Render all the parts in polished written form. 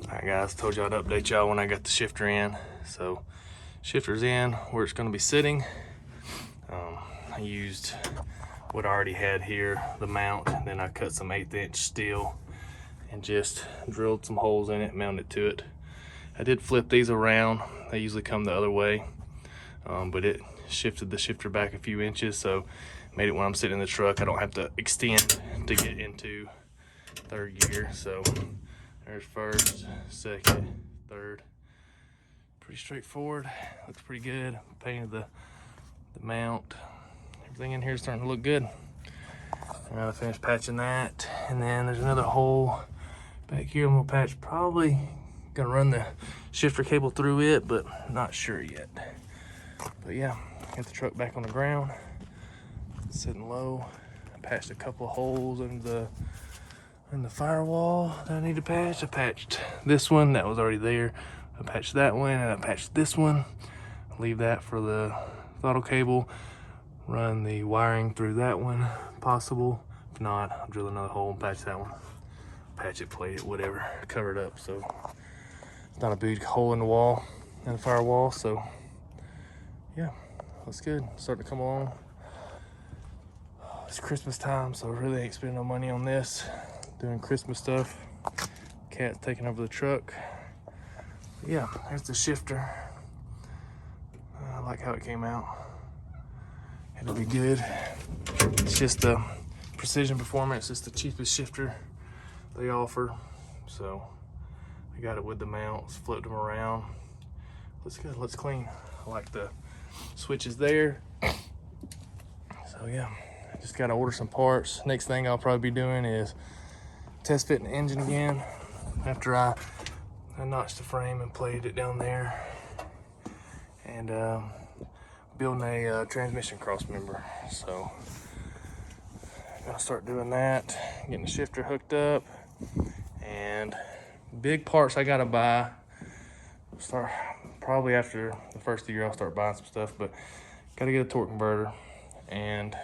Alright guys, told you I'd update y'all when I got the shifter in. So shifter's in where it's gonna be sitting. I used what I already had here, the mount, and then I cut some 1/8 inch steel and just drilled some holes in it, mounted to it. I did flip these around. They usually come the other way, but it shifted the shifter back a few inches, so made it when I'm sitting in the truck, I don't have to extend to get into third gear. So there's first, second, third. Pretty straightforward. Looks pretty good. Painted the mount. Everything in here is starting to look good. Now I finished patching that, and then there's another hole back here. I'm gonna patch. Probably gonna run the shifter cable through it, but not sure yet. But yeah, got the truck back on the ground, sitting low. I patched a couple of holes in the firewall that I need to patch. I patched this one that was already there. I patched that one, and I patched this one. Leave that for the throttle cable. Run the wiring through that one, possible. If not, I'll drill another hole and patch that one. Patch it, plate it, whatever, cover it up. So it's not a big hole in the wall, in the firewall. So yeah, looks good. Starting to come along. It's Christmas time, so I really ain't spending no money on this. Doing Christmas stuff. Cat's taking over the truck. Yeah, there's the shifter. I like how it came out. It'll be good. It's just a Precision Performance. It's the cheapest shifter they offer. So I got it with the mounts, flipped them around. Looks good, looks clean. I like the switches there. So yeah, I just gotta order some parts. Next thing I'll probably be doing is test fitting the engine again after I notched the frame and plated it down there, and building a transmission cross member. So I'm gonna start doing that, getting the shifter hooked up, and big parts I gotta buy. Start probably after the first of the year. I'll start buying some stuff, but gotta get a torque converter and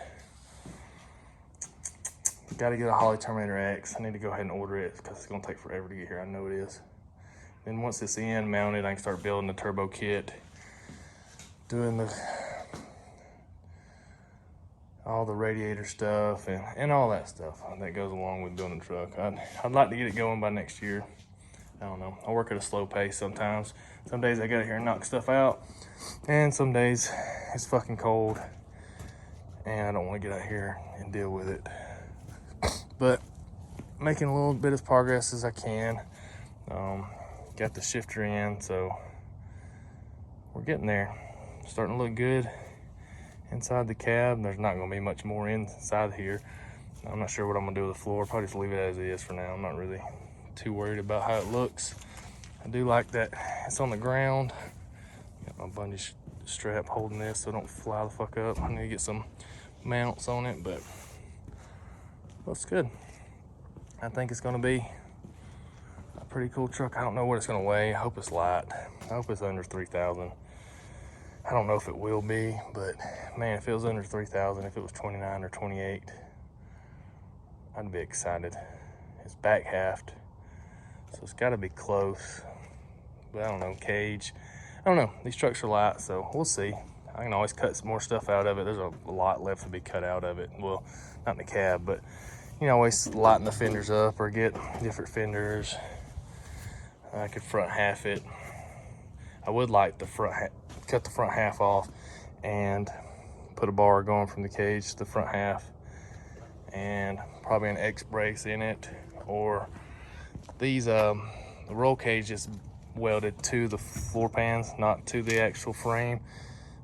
gotta get a Holley Terminator X. I need to go ahead and order it because it's gonna take forever to get here. I know it is. Then once it's in mounted, I can start building the turbo kit, doing all the radiator stuff and all that stuff that goes along with building a truck. I'd like to get it going by next year. I don't know. I work at a slow pace sometimes. Some days I get out here and knock stuff out, and some days it's fucking cold and I don't want to get out here and deal with it. But making a little bit of progress as I can. Got the shifter in, so we're getting there. Starting to look good inside the cab. There's not going to be much more inside here. I'm not sure what I'm going to do with the floor. Probably just leave it as is for now. I'm not really too worried about how it looks. I do like that it's on the ground. Got my bungee strap holding this so I don't fly the fuck up. I need to get some mounts on it, but looks good. I think it's going to be a pretty cool truck. I don't know what it's going to weigh. I hope it's light. I hope it's under 3,000. I don't know if it will be, but man, if it was under 3,000, if it was 29 or 28, I'd be excited. It's back halved, so it's got to be close. But I don't know, cage. I don't know. These trucks are light, so we'll see. I can always cut some more stuff out of it. There's a lot left to be cut out of it. Well, not in the cab, but you know, always lighten the fenders up or get different fenders. I could front half it. I would like the cut the front half off and put a bar going from the cage to the front half, and probably an X brace in it, or these the roll cage is welded to the floor pans, not to the actual frame.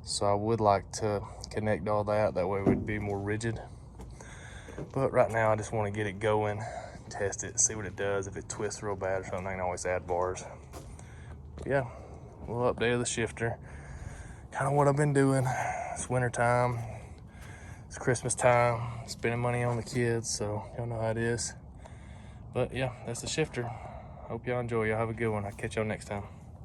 So I would like to connect all that way it would be more rigid. But right now I just want to get it going, test it, see what it does. If it twists real bad or something, I can always add bars. But yeah, a little update of the shifter. Kind of what I've been doing. It's winter time, it's Christmas time, spending money on the kids, so y'all know how it is. But yeah, that's the shifter. Hope y'all enjoy. Y'all have a good one. I'll catch y'all next time.